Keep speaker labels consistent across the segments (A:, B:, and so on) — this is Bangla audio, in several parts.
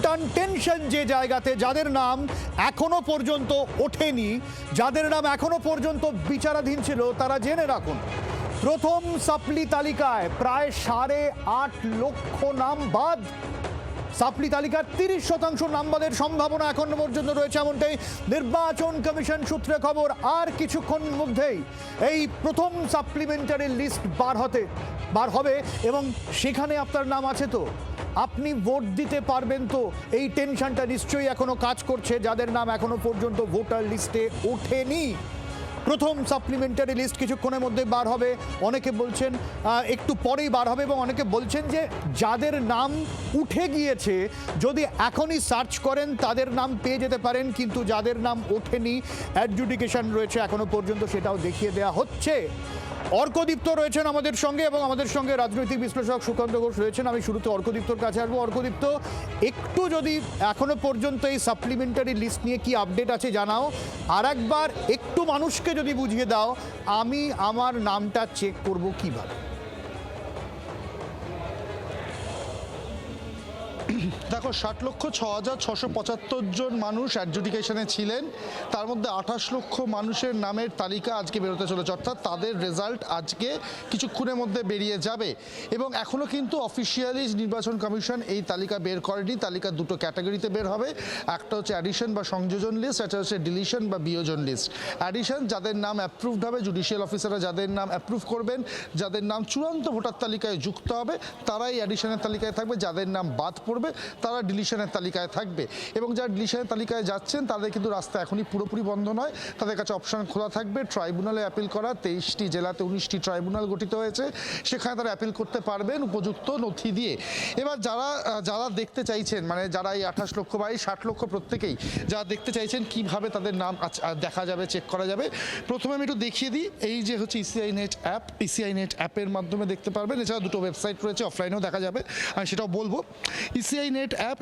A: টান টেনশন যে জায়গাতে, যাদের নাম এখনো পর্যন্ত ওঠেনি, যাদের নাম এখনো পর্যন্ত বিচারাধীন ছিল, তারা জেনে রাখুন প্রথম সাপ্লি তালিকায় প্রায় 8.5 লক্ষ নাম বাদ। সাপ্লি তালিকার 30% নাম বাদের সম্ভাবনা এখন পর্যন্ত রয়েছে, এমনটাই নির্বাচন কমিশন সূত্রে খবর। আর কিছুক্ষণ মধ্যেই এই প্রথম সাপ্লিমেন্টারি লিস্ট বার হবে এবং সেখানে আপনার নাম আছে তো আপনি ভোট দিতে পারবেন তো? এই টেনশনটা নিশ্চয়ই এখনো কাজ করছে যাদের নাম এখনো পর্যন্ত ভোটার লিস্টে ওঠেনি। প্রথম সাপ্লিমেন্টারি লিস্ট কিছুক্ষণের মধ্যে বার হবে, অনেকে বলছেন একটু পরেই বার হবে, এবং অনেকে বলছেন যে যাদের নাম উঠে গিয়েছে যদি এখনই সার্চ করেন তাদের নাম পেয়ে যেতে পারেন, কিন্তু যাদের নাম ওঠেনি অ্যাডজুডিকেশন রয়েছে এখনো পর্যন্ত, সেটাও দেখিয়ে দেওয়া হচ্ছে। অর্কদীপ্ত রয়েছেন আমাদের সঙ্গে এবং আমাদের সঙ্গে রাজনৈতিক বিশ্লেষক সুকান্ত ঘোষ রয়েছেন। আমি শুরুতে অর্কদীপ্তর কাছে আসবো। অর্কদীপ্ত, একটু যদি এখনো পর্যন্ত এই সাপ্লিমেন্টারি লিস্ট নিয়ে কি আপডেট আছে জানাও, আর একবার একটু মানুষকে যদি বুঝিয়ে দাও আমি আমার নামটা চেক করব কিভাবে।
B: দেখো, 60,06,675 জন মানুষ অ্যাডজুডিকেশনে ছিলেন, তার মধ্যে 28 লক্ষ মানুষের নামের তালিকা আজকে বেরোতে চলেছে, অর্থাৎ তাদের রেজাল্ট আজকে কিছুক্ষণের মধ্যে বেরিয়ে যাবে। এবং এখনও কিন্তু অফিসিয়ালি নির্বাচন কমিশন এই তালিকা বের করেনি। তালিকা দুটো ক্যাটাগরিতে বের হবে, একটা হচ্ছে অ্যাডিশন বা সংযোজন লিস্ট, একটা হচ্ছে ডিলিশন বা বিয়োজন লিস্ট। অ্যাডিশন যাদের নাম অ্যাপ্রুভড হবে, জুডিশিয়াল অফিসাররা যাদের নাম অ্যাপ্রুভ করবেন, যাদের নাম চূড়ান্ত ভোটার তালিকায় যুক্ত হবে তারাই অ্যাডিশনের তালিকায় থাকবে, যাদের নাম বাদ পড়বে তারা ডিলিশনের তালিকায় থাকবে। এবং যারা ডিলিশনের তালিকায় যাচ্ছেন তাদের কিন্তু রাস্তা এখনই পুরোপুরি বন্ধ নয়, তাদের কাছে অপশন খোলা থাকবে ট্রাইব্যুনালে অ্যাপিল করা। 23টি জেলাতে 19টি ট্রাইব্যুনাল গঠিত হয়েছে, সেখানে তারা অ্যাপিল করতে পারবেন উপযুক্ত নথি দিয়ে। এবার যারা দেখতে চাইছেন, মানে যারা এই 28 লক্ষ বা এই 60 লক্ষ প্রত্যেকেই যারা দেখতে চাইছেন কিভাবে তাদের নাম দেখা যাবে, চেক করা যাবে, প্রথমে আমি একটু দেখিয়ে দিই। এই যে হচ্ছে ECI net app, ECI net অ্যাপের মাধ্যমে দেখতে পারবেন। এছাড়া দুটো ওয়েবসাইট রয়েছে, অফলাইনেও দেখা যাবে, আমি সেটাও বলবো। ইসিআই নেট অ্যাপ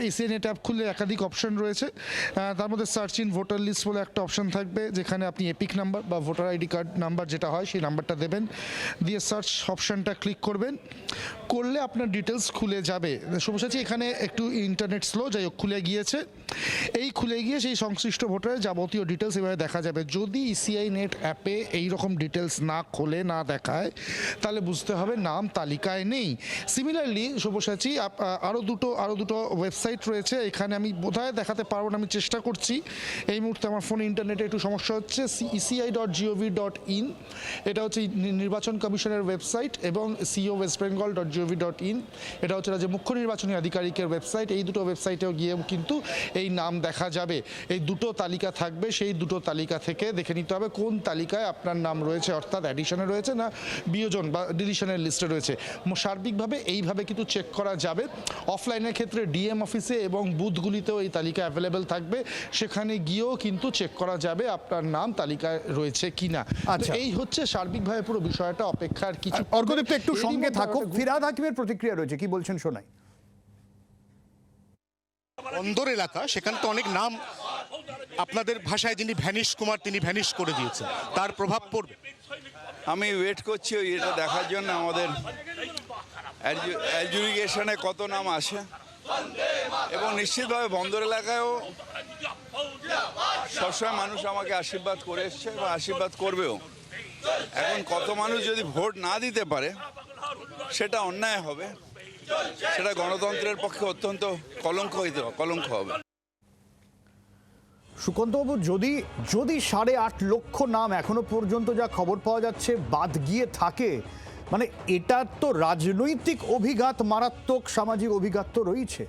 B: খুললে একাধিক অপশন রয়েছে, তার মধ্যে সার্চ ইন ভোটার লিস্ট বলে একটা অপশন থাকবে, যেখানে আপনি এপিক নাম্বার বা ভোটার আইডি কার্ড নাম্বার যেটা হয় সেই নাম্বারটা দেবেন, দিয়ে সার্চ অপশনটা ক্লিক করবেন, করলে আপনার ডিটেলস খুলে যাবে। শুভসাচী, এখানে একটু ইন্টারনেট স্লো, যাই হোক খুলে গিয়েছে। এই খুলে গিয়ে সেই সংশ্লিষ্ট ভোটারের যাবতীয় ডিটেলস এভাবে দেখা যাবে। যদি ইসিআই নেট অ্যাপে এইরকম ডিটেলস না খোলে, না দেখায়, তাহলে বুঝতে হবে নাম তালিকায় নেই। সিমিলারলি শুভসাচী, আরও দুটো ওয়েবসাইট রয়েছে, এখানে আমি বোধহয় দেখাতে পারবো না, আমি চেষ্টা করছি। এই মুহূর্তে আমার ফোনে ইন্টারনেটে একটু সমস্যা হচ্ছে। eci.gov.in এটা হচ্ছে নির্বাচন কমিশনের ওয়েবসাইট, এবং co.westbengal.gov.in এটা হচ্ছে যে মুখ্য নির্বাচনী আধিকারিকের ওয়েবসাইট। এই দুটো ওয়েবসাইটেও গিয়েও কিন্তু এই নাম দেখা যাবে। এই দুটো তালিকা থাকবে, সেই দুটো তালিকা থেকে দেখে নিতে হবে কোন তালিকায় আপনার নাম রয়েছে, অর্থাৎ অ্যাডিশনে রয়েছে না বিয়োজন বা ডিলিশনের লিস্টে রয়েছে। সার্বিকভাবে এইভাবে কিন্তু চেক করা যাবে। অফলাইনের ক্ষেত্রে ডিএম অফিসে এবং বুথগুলিতেও এই তালিকা অ্যাভেলেবেল থাকবে, সেখানে গিয়েও কিন্তু চেক করা যাবে আপনার নাম তালিকায় রয়েছে কিনা। আচ্ছা, এই হচ্ছে সার্বিকভাবে পুরো বিষয়টা, অপেক্ষার কিছু।
A: অর্কদীপ্ত একটু সঙ্গে থাকো, ফিরহাদ হাকিমের প্রতিক্রিয়া রয়েছে, কি বলছেন শোনাই।
C: বন্দর এলাকা, সেখানে তো অনেক নাম আপনাদের ভাষায় যিনি ভ্যানিশ কুমার, তিনি ভ্যানিশ করে দিয়েছেন, তার প্রভাব পড়বে।
D: আমি ওয়েট করছি এটা দেখার জন্য, আমাদের অ্যাডজুডিকেশনে কত নাম আসে, এবং নিশ্চিতভাবে বন্দর এলাকায়ও সবসময় মানুষ আমাকে আশীর্বাদ করে এসছে এবং আশীর্বাদ করবেও। এখন কত মানুষ যদি ভোট না দিতে পারে সেটা অন্যায় হবে, সেটা গণতন্ত্রের পক্ষে অত্যন্ত কলঙ্ক হবে।
A: সুকান্তবাবু, যদি 8.5 লক্ষ নাম এখনো পর্যন্ত যা খবর পাওয়া যাচ্ছে বাদ গিয়ে থাকে, মানে এটা তো রাজনৈতিক অভিঘাত, মারাত্মক সামাজিক অভিঘাত তো রয়েছে।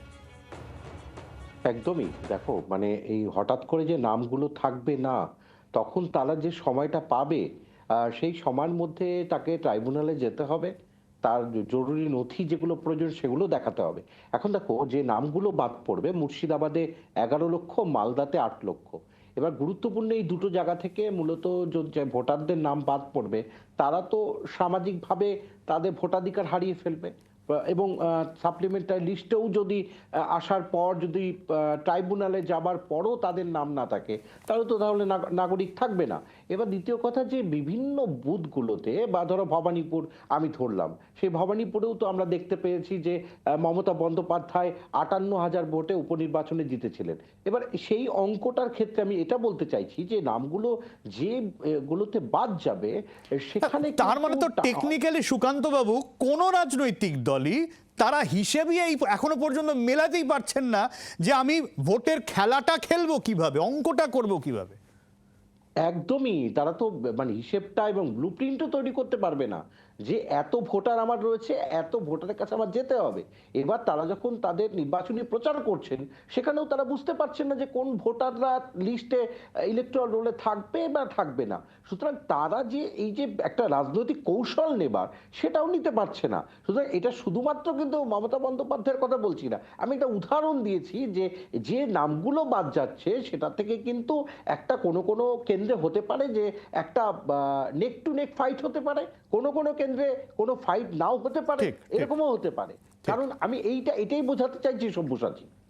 E: একদমই। দেখো, মানে এই হঠাৎ করে যে নামগুলো থাকবে না, তখন তারা যে সময়টা পাবে, সেই সময়ের মধ্যে তাকে ট্রাইব্যুনালে যেতে হবে, তার জরুরি নথি যেগুলো প্রয়োজন সেগুলো দেখাতে হবে। এখন দেখো, যে নামগুলো বাদ পড়বে, মুর্শিদাবাদে 11 লক্ষ, মালদাতে 8 লক্ষ। এবার গুরুত্বপূর্ণ এই দুটো জায়গা থেকে মূলত যে ভোটারদের নাম বাদ পড়বে, তারা তো সামাজিকভাবে তাদের ভোটাধিকার হারিয়ে ফেলবে। এবং সাপ্লিমেন্টারি লিস্টেও যদি আসার পর যদি ট্রাইব্যুনালে যাবার পরও তাদের নাম না থাকে তাহলে নাগরিক থাকবে না। এবার দ্বিতীয় কথা যে বিভিন্ন বুথগুলোতে বা ধরো ভবানীপুর আমি ধরলাম, সেই ভবানীপুরেও তো আমরা দেখতে পেয়েছি যে মমতা বন্দ্যোপাধ্যায় 58,000 ভোটে উপনির্বাচনে জিতেছিলেন। এবার সেই অঙ্কটার ক্ষেত্রে আমি এটা বলতে চাইছি যে নামগুলো যেগুলোতে বাদ যাবে সেখানে
A: তার মানে তো
E: কিন্তু
A: টেকনিক্যালি সুকান্ত বাবু কোন রাজনৈতিক দলই তারা হিসেবেই এই এখনো পর্যন্ত মেলাতেই পারছেন না যে আমি ভোটের খেলাটা খেলবো কিভাবে, অঙ্কটা করব কিভাবে।
E: একদমই, তারা তো মানে হিসেবটা এবং ব্লুপ্রিন্টও তৈরি করতে পারবে না যে এত ভোটার আমার রয়েছে, এত ভোটারের কাছে আমার যেতে হবে। এবার তারা যখন তাদের নির্বাচনী প্রচার করছেন সেখানেও তারা বুঝতে পারছেন না যে কোন ভোটাররা লিস্টে ইলেকট্রাল রোলে থাকবে বা থাকবে না। সুতরাং তারা যে এই যে একটা রাজনৈতিক কৌশল নেবার সেটাও নিতে পারছে না। সুতরাং এটা শুধুমাত্র কিন্তু মমতা বন্দ্যোপাধ্যায়ের কথা বলছি না, আমি একটা উদাহরণ দিয়েছি যে যে নামগুলো বাদ যাচ্ছে সেটা থেকে কিন্তু একটা কোনো কোনো কেন্দ্রে হতে পারে যে একটা নেক টু নেক ফাইট হতে পারে, কোনো কোনো কেন্দ্রে কোনো ফাইট নাও হতে পারে,
A: ঠিক, ঠিক।
E: এরকমও হতে পারে। কারণ আমি এটাই বোঝাতে চাইছি সব্যসাচী।